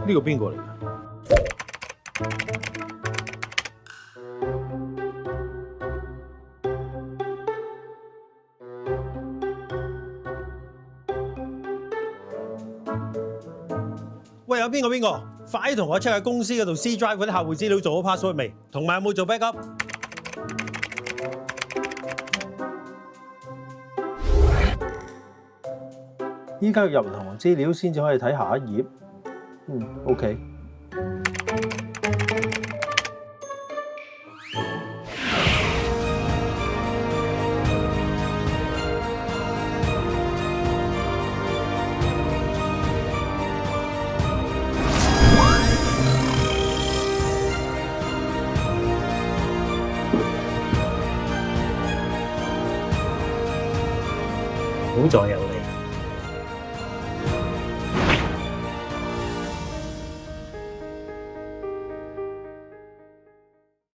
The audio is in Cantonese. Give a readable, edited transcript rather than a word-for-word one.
呢個邊個嚟㗎？喂，有邊個？快啲同我 check 下公司嗰度 C Drive 嗰啲客戶資料做咗 password未？同埋有冇做 backup？依家要入銀行資料先至可以睇下一頁。OK。好在有你。